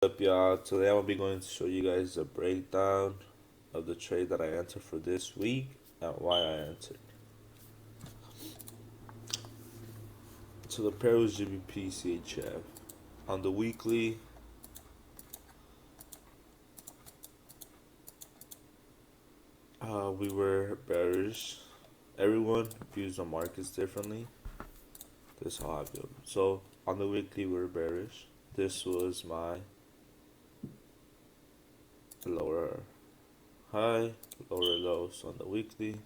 Up, y'all? Today I will be going to show you guys a breakdown of the trade that I entered for this week and why I entered. So the pair was GBPCHF. On the weekly, we were bearish. Everyone views the markets differently. This is how I view. So on the weekly, we were bearish. This was my lower high, lower lows on the weekly.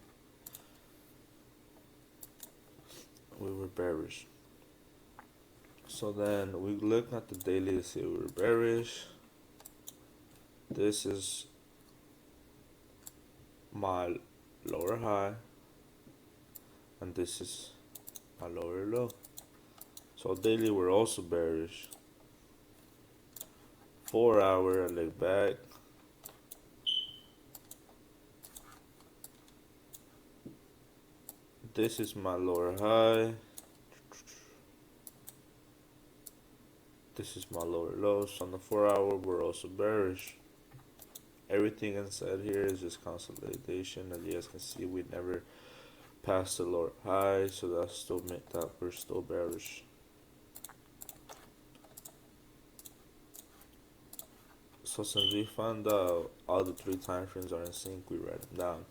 We were bearish. So then we look at the daily to see we were bearish. This is my lower high, and this is my lower low. So daily we're also bearish. 4 hour I look back. This is my lower high. This is my lower low. So on the 4 hour we're also bearish. Everything inside here is just consolidation. As you guys can see, we never passed the lower high, so that still meant that we're still bearish. So since we found out all the 3 time frames are in sync, we write them down.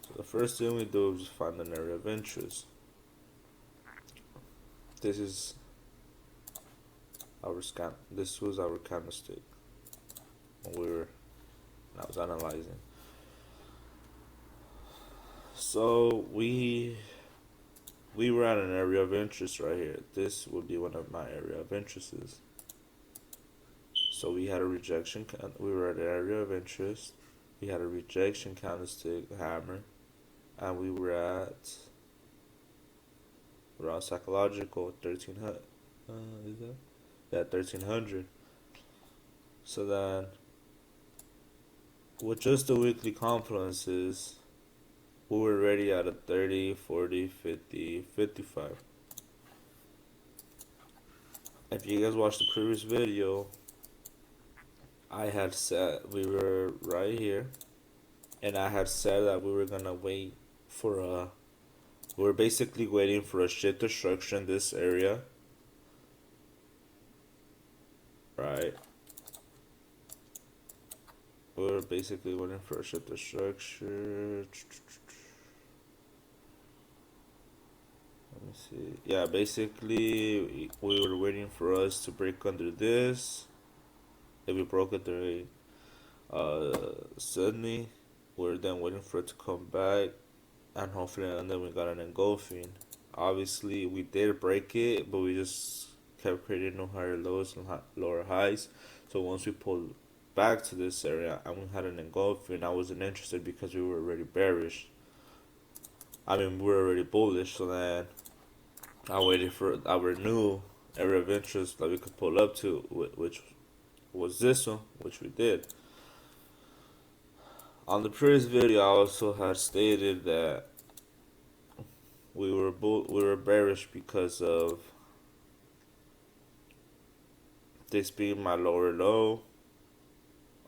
So the first thing we do is just find an area of interest. This is our scan. This was our candlestick when I was analyzing. So we were at an area of interest right here. This would be one of my area of interests. So we had a rejection. We were at an area of interest. We had a rejection candlestick hammer, and we were at around psychological 1300. Is that? Yeah, 1300. So then, with just the weekly confluences, we were already at a 30, 40, 50, 55. If you guys watched the previous video, I had said we were right here, and I had said that we were gonna wait for we were basically waiting for a shift of structure in this area, right? We were basically waiting for a shift of structure. Let me see. Yeah, basically we were waiting for us to break under this. If we broke it during Sydney, we're then waiting for it to come back, and hopefully, and then we got an engulfing. Obviously, we did break it, but we just kept creating no higher lows and lower highs. So once we pulled back to this area and we had an engulfing, I wasn't interested because we were already bearish. I mean, we were already bullish. So then I waited for our new area of interest that we could pull up to, which was this one, which we did. On the previous video, I also had stated that we were bearish because of this being my lower low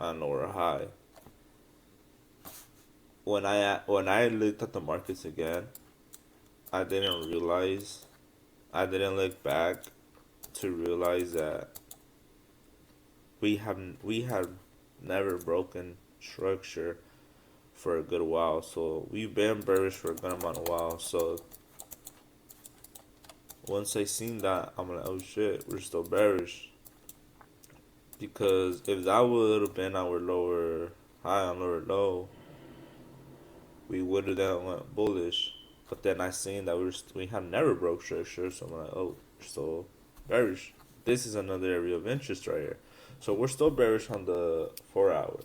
and lower high. When I looked at the markets again, I didn't look back to realize that we have never broken structure for a good while. So we've been bearish for a good amount of while. So once I seen that, I'm like, oh shit, we're still bearish. Because if that would have been our lower high and lower low, we would have then went bullish. But then I seen that we had never broke structure, so I'm like, oh, we're still bearish. This is another area of interest right here. So we're still bearish on the 4 hour.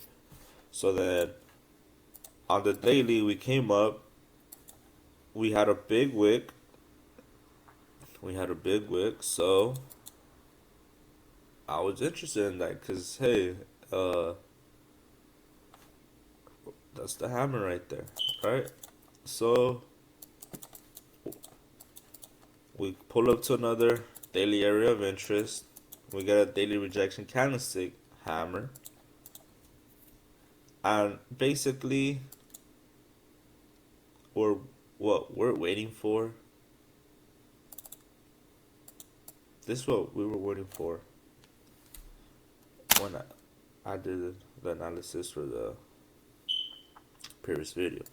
So then on the daily, we came up. We had a big wick. So I was interested in that because, hey, that's the hammer right there, right? So we pull up to another daily area of interest. We got a daily rejection candlestick hammer. And basically, we're what we're waiting for. This is what we were waiting for when I did the analysis for the previous video.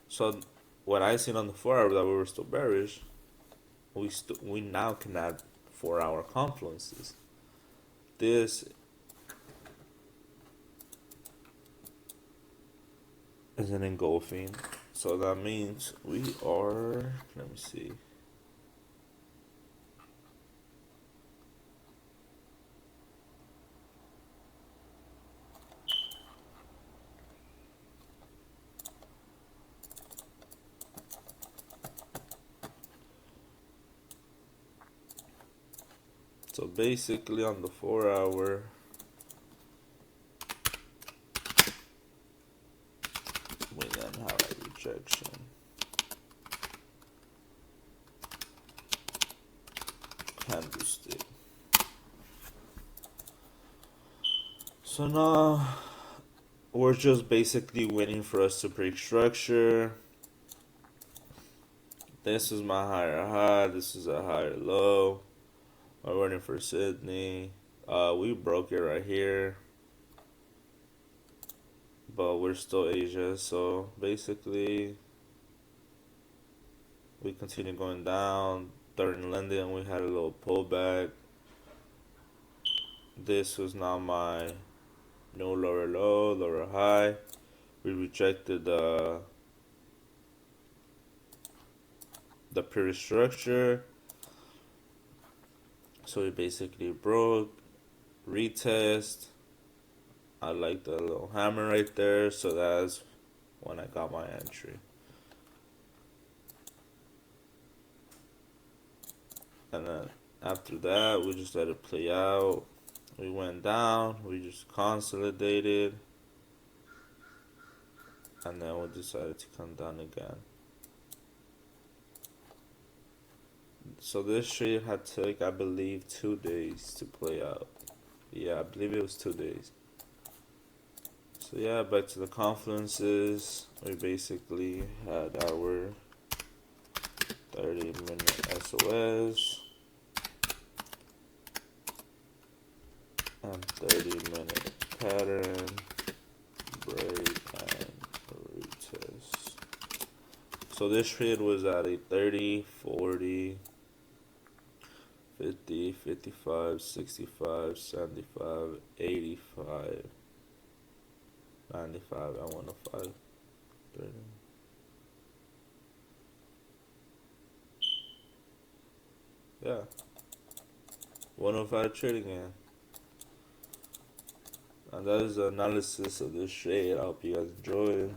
So what I seen on the 4 hour that we were still bearish, we now can add 4 hour confluences. This is an engulfing, so that means we are. Let me see. So basically, on the 4 hour, we then have a rejection. Candlestick. So now we're just basically waiting for us to break structure. This is my higher high. This is a higher low. We're waiting for Sydney. We broke it right here, but we're still Asia. So basically, we continue going down. During London, we had a little pullback. This was now my no lower low, lower high. We rejected the previous structure. So we basically broke, retest. I like the little hammer right there, so that's when I got my entry. And then after that, we just let it play out. We went down, we just consolidated, and then we decided to come down again. So this trade had took, I believe, 2 days to play out. Yeah, I believe it was 2 days. So yeah, back to the confluences. We basically had our 30-minute SOS and 30-minute pattern, break, and retest. So this trade was at a 30, 40, 50, 55, 65, 75, 85, 95, and 105. 30. Yeah. 105 trading in. And that is the analysis of this trade. I hope you guys enjoyed.